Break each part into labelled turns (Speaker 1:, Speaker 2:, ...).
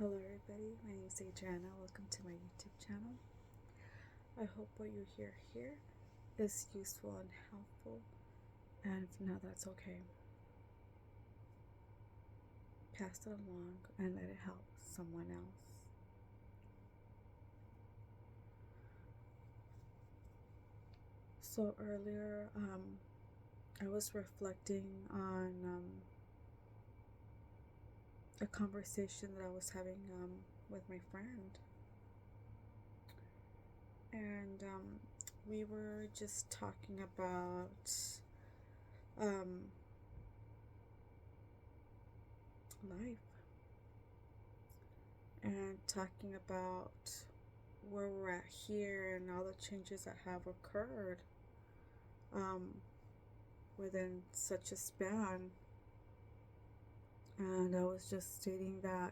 Speaker 1: Hello everybody, my name is Adriana. Welcome to my YouTube channel. I hope what you hear here is useful and helpful, and if not, that's okay. Pass it along and let it help someone else. So earlier, I was reflecting on a conversation that I was having with my friend, and we were just talking about life and talking about where we're at here and all the changes that have occurred within such a span. And I was just stating that,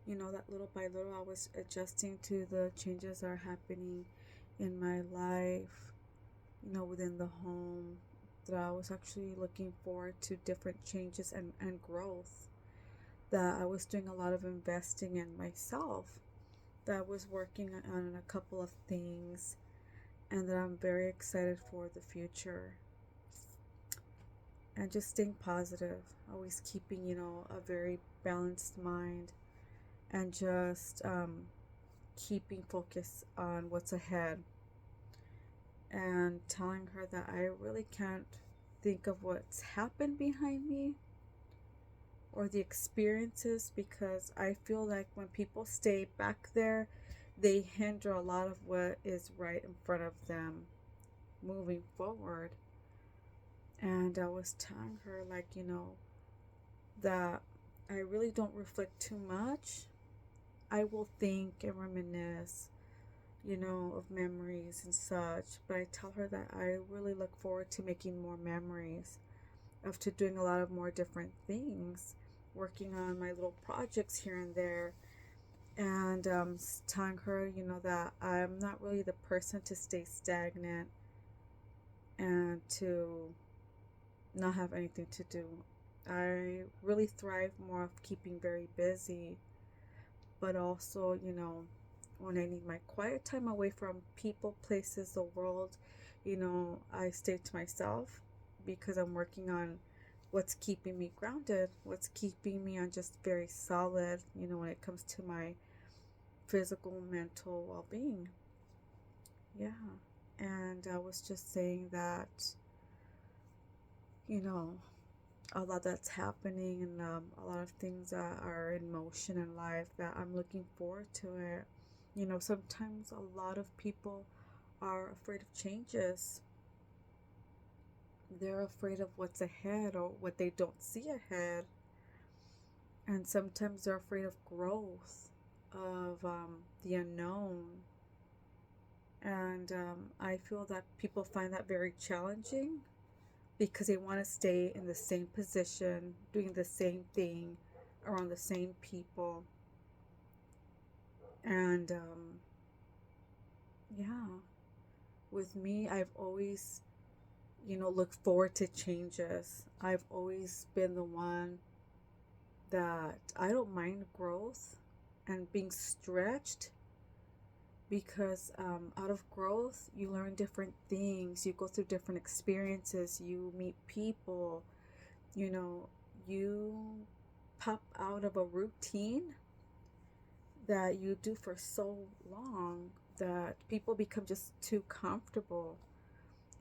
Speaker 1: that little by little I was adjusting to the changes that are happening in my life, within the home, that I was actually looking forward to different changes and growth, that I was doing a lot of investing in myself, that I was working on a couple of things, and that I'm very excited for the future. And just staying positive, always keeping, a very balanced mind, and just keeping focus on what's ahead, and telling her that I really can't think of what's happened behind me or the experiences, because I feel like when people stay back there, they hinder a lot of what is right in front of them moving forward. And I was telling her, that I really don't reflect too much. I will think and reminisce, of memories and such, but I tell her that I really look forward to making more memories, to doing a lot of more different things, working on my little projects here and there, and telling her, that I'm not really the person to stay stagnant and to not have anything to do. I really thrive more of keeping very busy, but also, when I need my quiet time away from people, places, the world, I stay to myself, because I'm working on what's keeping me grounded, what's keeping me on just very solid, when it comes to my physical, mental well-being. Yeah. And I was just saying that, a lot that's happening, and a lot of things that are in motion in life, that I'm looking forward to it. Sometimes a lot of people are afraid of changes. They're afraid of what's ahead or what they don't see ahead. And sometimes they're afraid of growth, of the unknown. And I feel that people find that very challenging, because they want to stay in the same position, doing the same thing, around the same people. And yeah, with me, I've always, looked forward to changes. I've always been the one that I don't mind growth and being stretched, because out of growth, you learn different things, you go through different experiences, you meet people, you pop out of a routine that you do for so long, that people become just too comfortable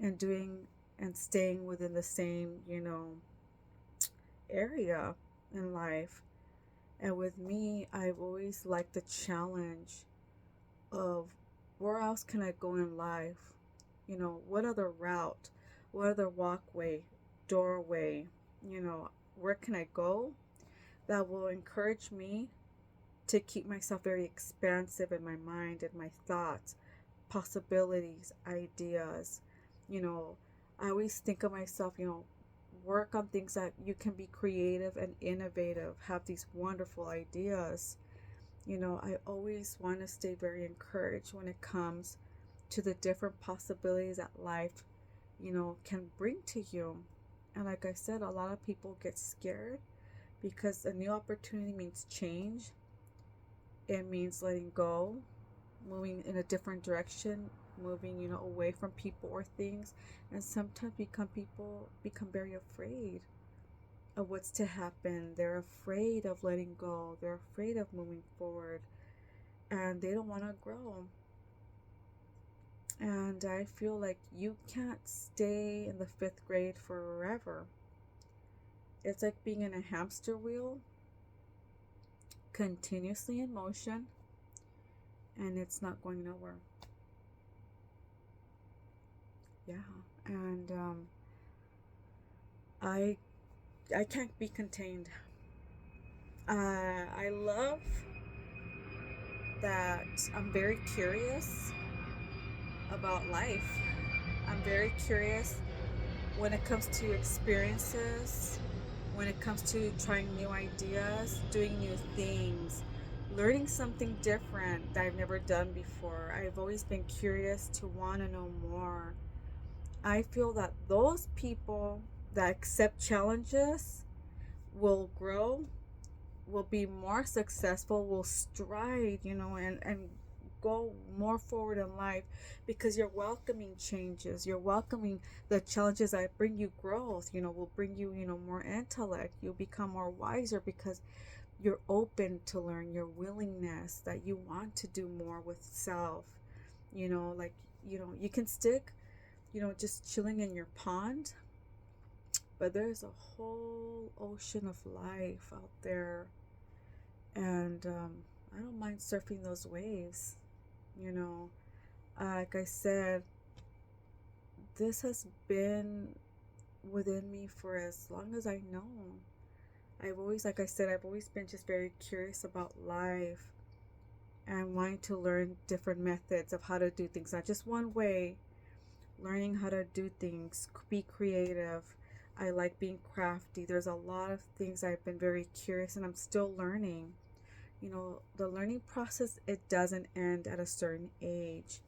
Speaker 1: in doing and staying within the same, area in life. And with me, I've always liked the challenge of, where else can I go in life? What other route, what other walkway, doorway, where can I go that will encourage me to keep myself very expansive in my mind and my thoughts, possibilities, ideas. I always think of myself, work on things that you can be creative and innovative, have these wonderful ideas. I always want to stay very encouraged when it comes to the different possibilities that life, can bring to you. And like I said, a lot of people get scared, because a new opportunity means change, It means letting go, moving in a different direction, moving, away from people or things. And sometimes people become very afraid of what's to happen. They're afraid of letting go. They're afraid of moving forward, and they don't want to grow. And I feel like you can't stay in the fifth grade forever. It's like being in a hamster wheel, continuously in motion, and it's not going nowhere. Yeah, and I I can't be contained. I love that I'm very curious about life. I'm very curious when it comes to experiences, when it comes to trying new ideas, doing new things, learning something different that I've never done before. I've always been curious to want to know more. I feel that those people that accept challenges will grow, will be more successful, will stride, and go more forward in life, because you're welcoming changes. You're welcoming the challenges that bring you growth, will bring you, more intellect. You'll become more wiser because you're open to learn, your willingness that you want to do more with self. Like, you can stick, just chilling in your pond, but there's a whole ocean of life out there. And I don't mind surfing those waves. You know, like I said, this has been within me for as long as I know. Like I said, I've always been just very curious about life and wanting to learn different methods of how to do things, not just one way, learning how to do things, be creative. I like being crafty. There's a lot of things I've been very curious, and I'm still learning. The learning process, it doesn't end at a certain age.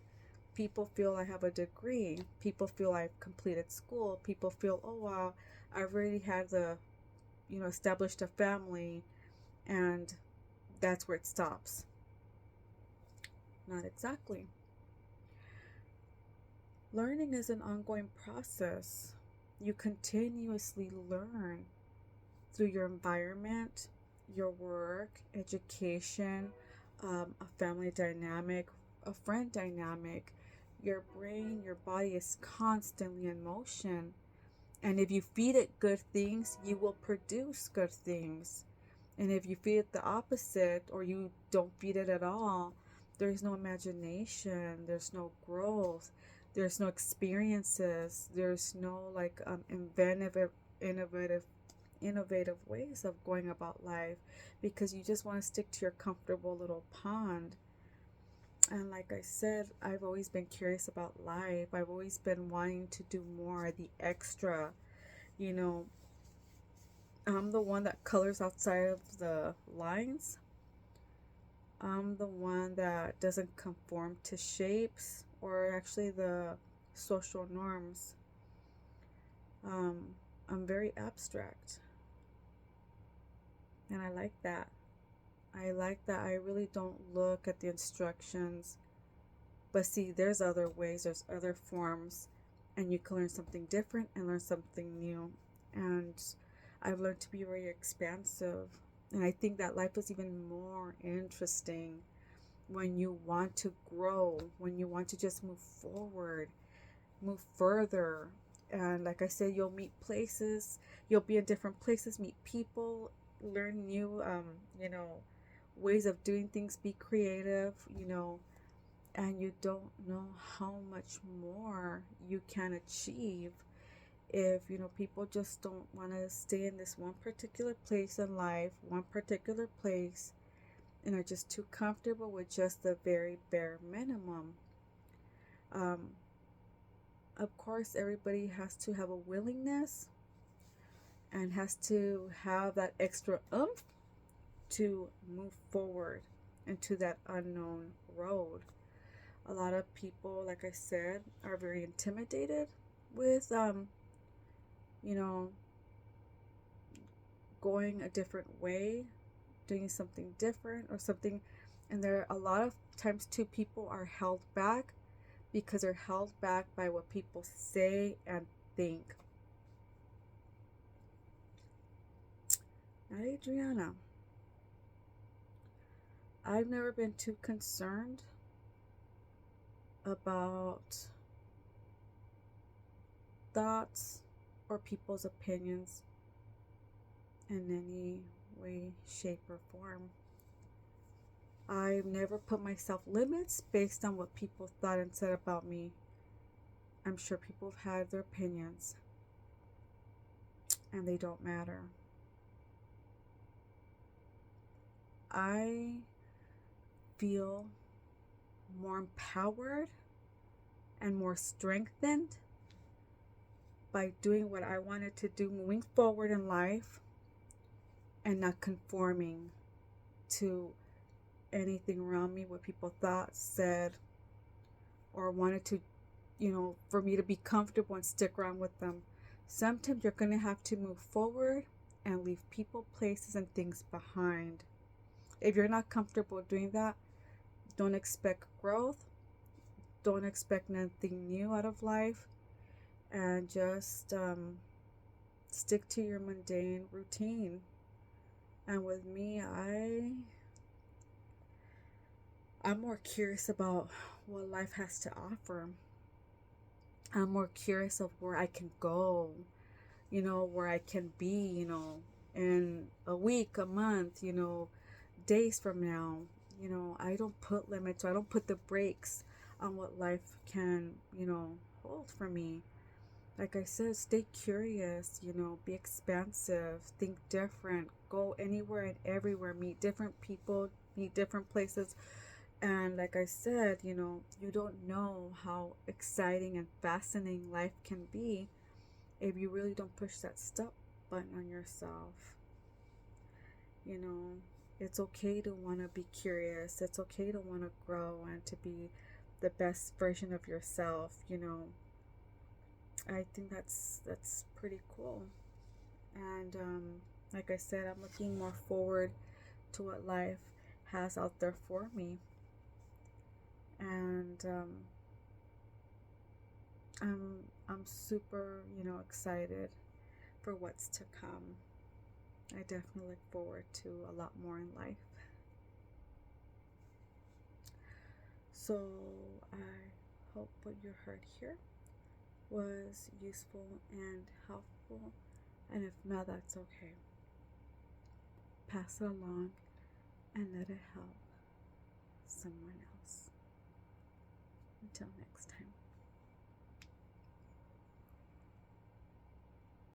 Speaker 1: People feel I have a degree. People feel I've completed school. People feel, oh wow, I've already had established a family, and that's where it stops. Not exactly. Learning is an ongoing process. You continuously learn through your environment, your work, education, a family dynamic, a friend dynamic. Your brain, your body is constantly in motion. And if you feed it good things, you will produce good things. And if you feed it the opposite, or you don't feed it at all, there's no imagination, there's no growth, there's no experiences, there's no innovative innovative ways of going about life, because you just want to stick to your comfortable little pond. And like I said, I've always been curious about life. I've always been wanting to do more, the extra. You know, I'm the one that colors outside of the lines. I'm the one that doesn't conform to shapes or actually the social norms. I'm very abstract. And I like that. I like that I really don't look at the instructions. But see, there's other ways, there's other forms, and you can learn something different and learn something new. And I've learned to be very expansive. And I think that life is even more interesting when you want to grow, when you want to just move forward, move further. And like I said, you'll meet places, you'll be in different places, meet people, learn new, ways of doing things, be creative, and you don't know how much more you can achieve if people just don't want to stay in this one particular place in life, one particular place, and are just too comfortable with just the very bare minimum. Of course, everybody has to have a willingness and has to have that extra oomph to move forward into that unknown road. A lot of people, like I said, are very intimidated with going a different way, doing something different, or something And there are a lot of times too, people are held back because they're held back by what people say and think. Not Adriana. I've never been too concerned about thoughts or people's opinions in any way, shape, or form. I've never put myself limits based on what people thought and said about me. I'm sure people have had their opinions, and they don't matter. I feel more empowered and more strengthened by doing what I wanted to do moving forward in life and not conforming to anything around me, what people thought, said, or wanted to, for me to be comfortable and stick around with them. Sometimes you're going to have to move forward and leave people, places, and things behind. If you're not comfortable doing that, don't expect growth. Don't expect nothing new out of life. And just stick to your mundane routine. And with me, I'm more curious about what life has to offer. I'm more curious of where I can go, where I can be, in a week, a month, days from now. I don't put limits, or I don't put the brakes on what life can, hold for me. Like I said, stay curious, be expansive, think different, go anywhere and everywhere, meet different people, meet different places. And like I said, you don't know how exciting and fascinating life can be if you really don't push that stop button on yourself. It's okay to want to be curious. It's okay to want to grow and to be the best version of yourself. I think that's pretty cool. And like I said, I'm looking more forward to what life has out there for me. And I'm super, excited for what's to come. I definitely look forward to a lot more in life. So I hope what you heard here was useful and helpful. And if not, that's okay. Pass it along and let it help someone else. Until next time.